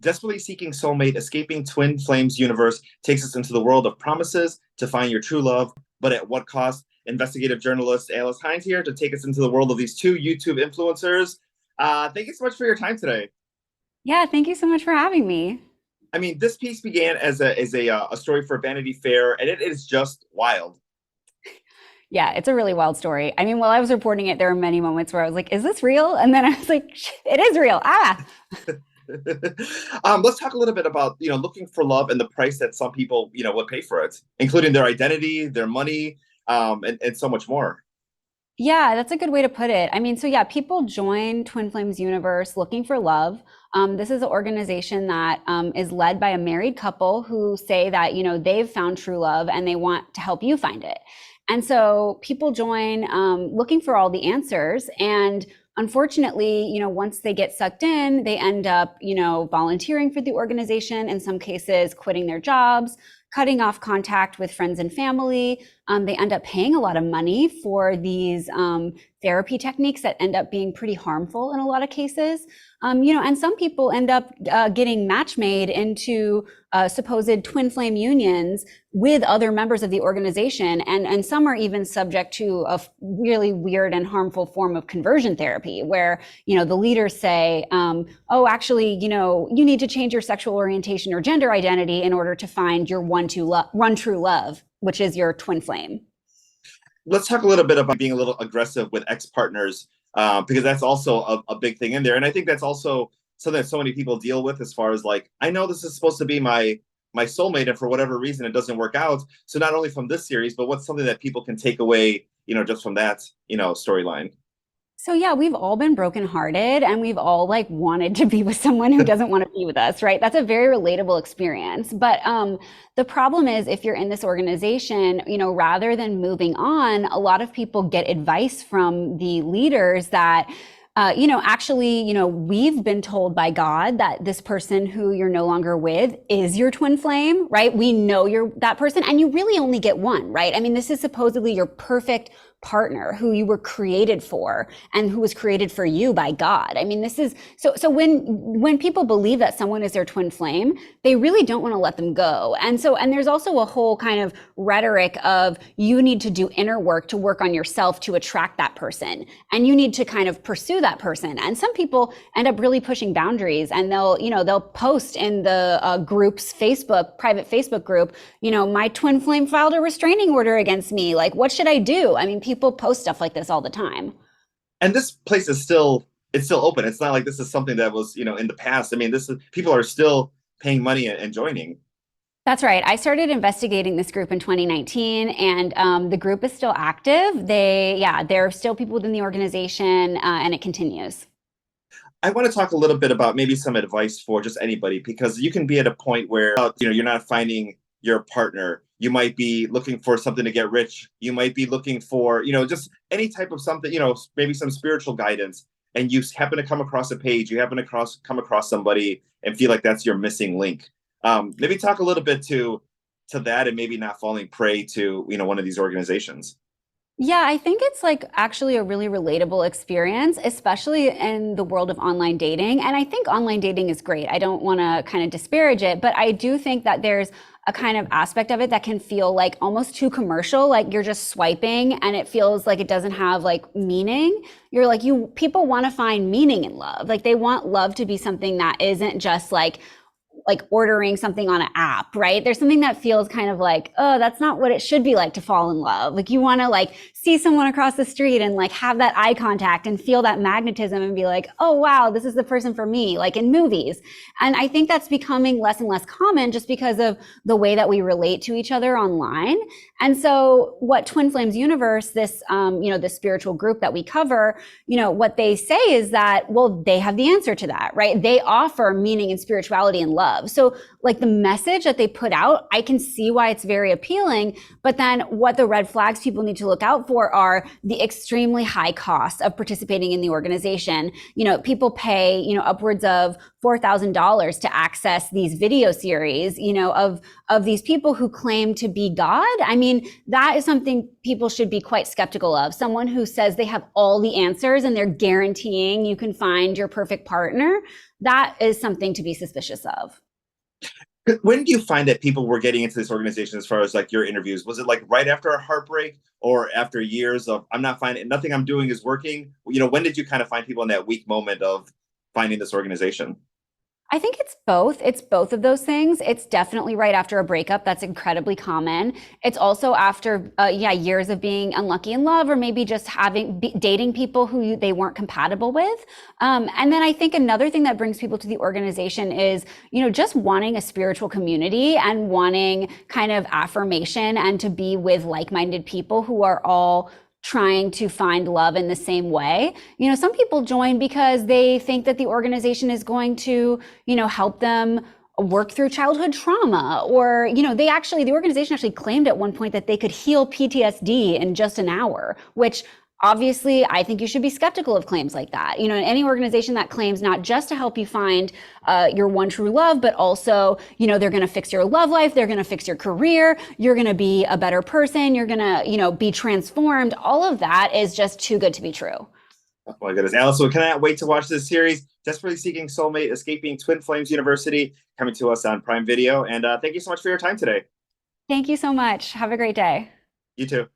Desperately seeking soulmate, escaping twin flames universe takes us into the world of promises to find your true love, but at what cost? Investigative journalist Alice Hines here to take us into the world of these two YouTube influencers. Thank you so much for your time today. Yeah, thank you so much for having me. I mean, this piece began as a story for Vanity Fair, and it is just wild. Yeah, it's a really wild story. I mean, while I was reporting it, there were many moments where I was like, is this real? And then I was like, it is real. Ah. Let's talk a little bit about looking for love and the price that some people would pay for it, including their identity, their money, and so much more. Yeah, that's a good way to put it. I mean, so yeah, people join Twin Flames Universe looking for love. This is an organization that is led by a married couple who say that, they've found true love and they want to help you find it. And so people join looking for all the answers. And unfortunately, once they get sucked in, they end up, volunteering for the organization, in some cases, quitting their jobs, cutting off contact with friends and family. They end up paying a lot of money for these therapy techniques that end up being pretty harmful in a lot of cases. And some people end up getting match made into supposed twin flame unions with other members of the organization. And some are even subject to a really weird and harmful form of conversion therapy where, the leaders say, oh, actually, you need to change your sexual orientation or gender identity in order to find your one true love, which is your twin flame. Let's talk a little bit about being a little aggressive with ex-partners, because that's also a big thing in there. And I think that's also something that so many people deal with, as far as like, I know this is supposed to be my soulmate, and for whatever reason it doesn't work out. So not only from this series, but what's something that people can take away, just from that, storyline. So yeah, we've all been brokenhearted and we've all like wanted to be with someone who doesn't want to be with us, right? That's a very relatable experience. But the problem is if you're in this organization, rather than moving on, a lot of people get advice from the leaders that actually, we've been told by God that this person who you're no longer with is your twin flame, right? We know you're that person and you really only get one, right? I mean, this is supposedly your perfect partner who you were created for and who was created for you by God. I mean, this is so when people believe that someone is their twin flame, they really don't want to let them go. And there's also a whole kind of rhetoric of you need to do inner work to work on yourself to attract that person. And you need to kind of pursue that person. And some people end up really pushing boundaries and they'll post in the group's private Facebook group, my twin flame filed a restraining order against me. Like, what should I do? I mean, people post stuff like this all the time. And this place is still open. It's not like this is something that was, in the past. I mean, this is people are still paying money and joining. That's right. I started investigating this group in 2019, and the group is still active. There are still people within the organization, and it continues. I want to talk a little bit about maybe some advice for just anybody, because you can be at a point where you're not finding your partner. You might be looking for something to get rich. You might be looking for just any type of something, maybe some spiritual guidance, and you happen to come across a page, you happen to come across somebody and feel like that's your missing link. Maybe talk a little bit to that, and maybe not falling prey to one of these organizations. Yeah, I think it's like actually a really relatable experience, especially in the world of online dating. And I think online dating is great. I don't want to kind of disparage it, but I do think that there's a kind of aspect of it that can feel like almost too commercial, like you're just swiping and it feels like it doesn't have like meaning. You're like, people want to find meaning in love. Like they want love to be something that isn't just like ordering something on an app, right? There's something that feels kind of like, oh, that's not what it should be like to fall in love. Like you want to like see someone across the street and like have that eye contact and feel that magnetism and be like, oh, wow, this is the person for me, like in movies. And I think that's becoming less and less common just because of the way that we relate to each other online. And so what Twin Flames Universe, this, this spiritual group that we cover, what they say is that, well, they have the answer to that, right? They offer meaning and spirituality and love. So like the message that they put out, I can see why it's very appealing, but then what the red flags people need to look out for are the extremely high costs of participating in the organization. People pay, upwards of $4,000 to access these video series, of these people who claim to be God. I mean, that is something people should be quite skeptical of. Someone who says they have all the answers and they're guaranteeing you can find your perfect partner. that is something to be suspicious of. When do you find that people were getting into this organization as far as like your interviews? Was it like right after a heartbreak or after years of I'm not finding nothing I'm doing is working? When did you kind of find people in that weak moment of finding this organization? I think it's both. It's both of those things. It's definitely right after a breakup. That's incredibly common. It's also after, yeah, years of being unlucky in love, or maybe just dating people who they weren't compatible with. And then I think another thing that brings people to the organization is, just wanting a spiritual community and wanting kind of affirmation and to be with like-minded people who are all trying to find love in the same way. Some people join because they think that the organization is going to, help them work through childhood trauma, or, the organization actually claimed at one point that they could heal PTSD in just an hour, which obviously I think you should be skeptical of claims like that. Any organization that claims not just to help you find your one true love, but also, they're going to fix your love life, they're going to fix your career, you're going to be a better person, you're going to, be transformed. All of that is just too good to be true. Oh my goodness, Alice! So cannot wait to watch this series. Desperately Seeking Soulmate, Escaping Twin Flames University, coming to us on Prime Video. And thank you so much for your time today. Thank you so much. Have a great day. You too.